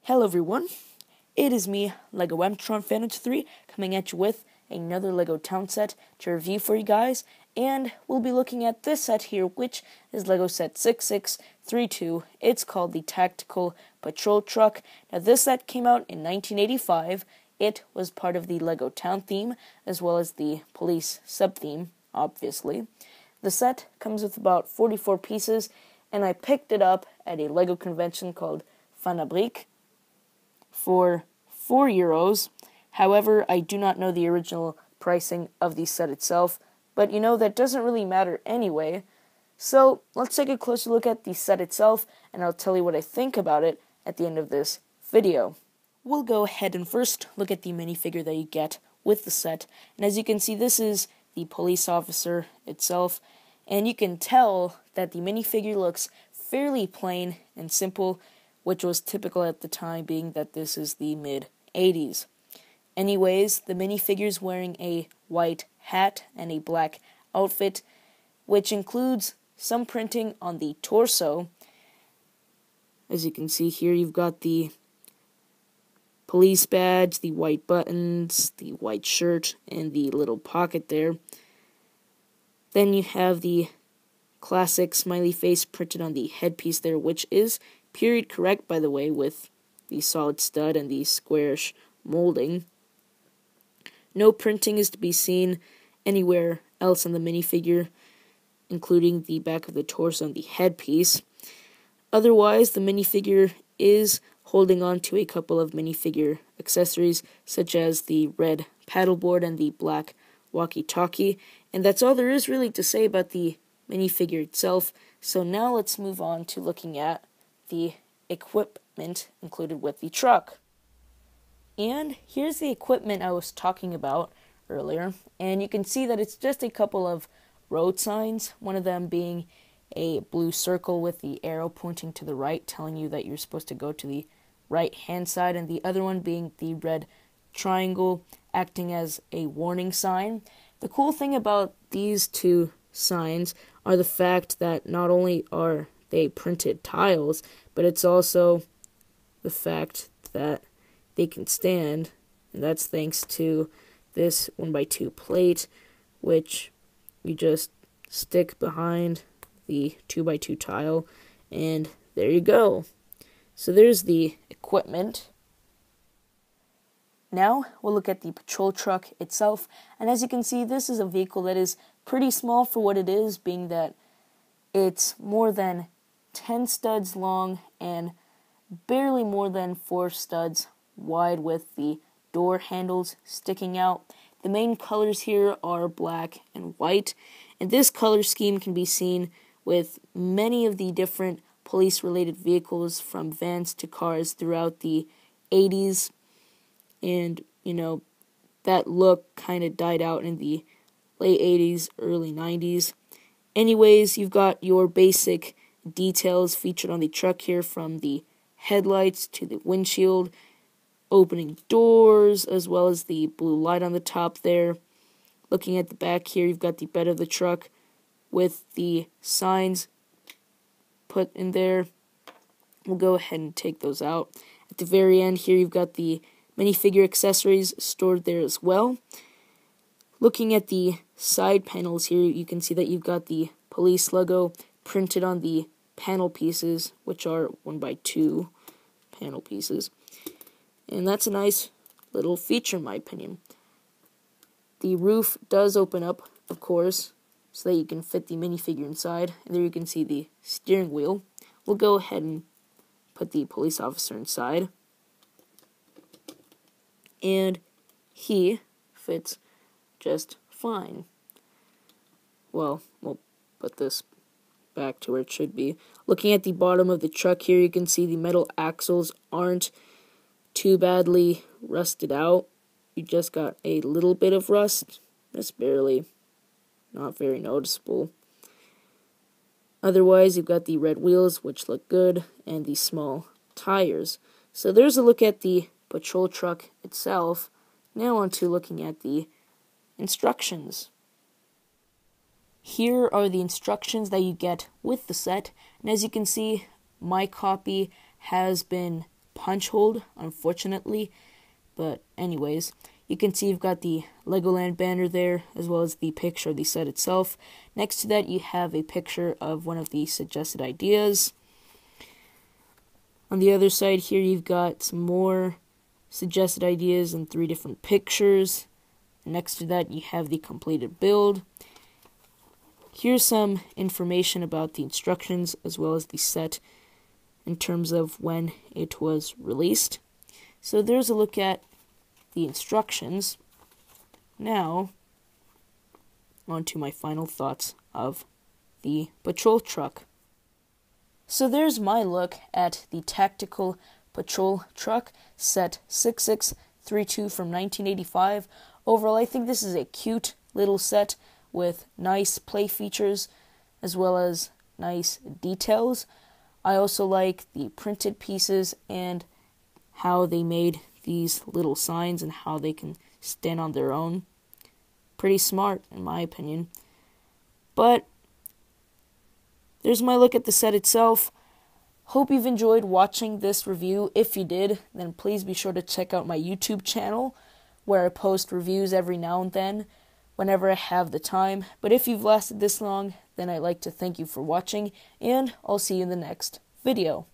Hello everyone, it is me, LEGO Mtron Fan 3, coming at you with another LEGO Town set to review for you guys, and we'll be looking at this set here, which is LEGO Set 6632. It's called the Tactical Patrol Truck. Now this set came out in 1985. It was part of the LEGO Town theme, as well as the Police sub-theme, obviously. The set comes with about 44 pieces, and I picked it up at a LEGO convention called FANA'BRIQUES for €4. However, I do not know the original pricing of the set itself, but that doesn't really matter anyway. So let's take a closer look at the set itself, and I'll tell you what I think about it at the end of this video. We'll go ahead and first look at the minifigure that you get with the set, and as you can see, this is the police officer itself, and you can tell that the minifigure looks fairly plain and simple, which was typical at the time, being that this is the mid-80s. Anyways, the minifigure's wearing a white hat and a black outfit, which includes some printing on the torso. As you can see here, you've got the police badge, the white buttons, the white shirt, and the little pocket there. Then you have the classic smiley face printed on the headpiece there, which is period correct, by the way, with the solid stud and the squarish molding. No printing is to be seen anywhere else on the minifigure, including the back of the torso and the headpiece. Otherwise, the minifigure is holding on to a couple of minifigure accessories, such as the red paddleboard and the black walkie-talkie, and that's all there is really to say about the minifigure itself. So now let's move on to looking at the equipment included with the truck. And here's the equipment I was talking about earlier, and you can see that it's just a couple of road signs, one of them being a blue circle with the arrow pointing to the right, telling you that you're supposed to go to the right hand side, and the other one being the red triangle acting as a warning sign. The cool thing about these two signs are the fact that not only are they printed tiles, but it's also the fact that they can stand, and that's thanks to this 1x2 plate, which you just stick behind the 2x2 tile, and there you go. So there's the equipment. Now we'll look at the patrol truck itself, and as you can see, this is a vehicle that is pretty small for what it is, being that it's more than 10 studs long and barely more than 4 studs wide, with the door handles sticking out. The main colors here are black and white, and this color scheme can be seen with many of the different police-related vehicles, from vans to cars, throughout the 80s, and that look kind of died out in the late 80s, early 90s. Anyways, you've got your basic details featured on the truck here, from the headlights to the windshield, opening doors, as well as the blue light on the top there. Looking at the back here, you've got the bed of the truck with the signs put in there. We'll go ahead and take those out. At the very end here, you've got the minifigure accessories stored there as well. Looking at the side panels here, you can see that you've got the police logo printed on the panel pieces, which are 1x2 panel pieces. And that's a nice little feature in my opinion. The roof does open up, of course, so that you can fit the minifigure inside. And there you can see the steering wheel. We'll go ahead and put the police officer inside. And he fits just fine. Well, we'll put this back to where it should be. Looking at the bottom of the truck here, you can see the metal axles aren't too badly rusted out. You just got a little bit of rust, just barely, not very noticeable. Otherwise, you've got the red wheels, which look good, and the small tires. So there's a look at the patrol truck itself. Now on to looking at the instructions. Here are the instructions that you get with the set, and as you can see, my copy has been punch hole, unfortunately. But anyways, you can see you've got the Legoland banner there, as well as the picture of the set itself. Next to that, you have a picture of one of the suggested ideas. On the other side here, you've got some more suggested ideas and 3 different pictures. Next to that, you have the completed build. Here's some information about the instructions, as well as the set in terms of when it was released. So there's a look at the instructions. Now, on to my final thoughts of the patrol truck. So there's my look at the Tactical Patrol Truck set 6632 from 1985. Overall, I think this is a cute little set with nice play features as well as nice details. I also like the printed pieces and how they made these little signs and how they can stand on their own. Pretty smart, in my opinion. But there's my look at the set itself. Hope you've enjoyed watching this review. If you did, then please be sure to check out my YouTube channel, where I post reviews every now and then, whenever I have the time. But if you've lasted this long, then I'd like to thank you for watching, and I'll see you in the next video.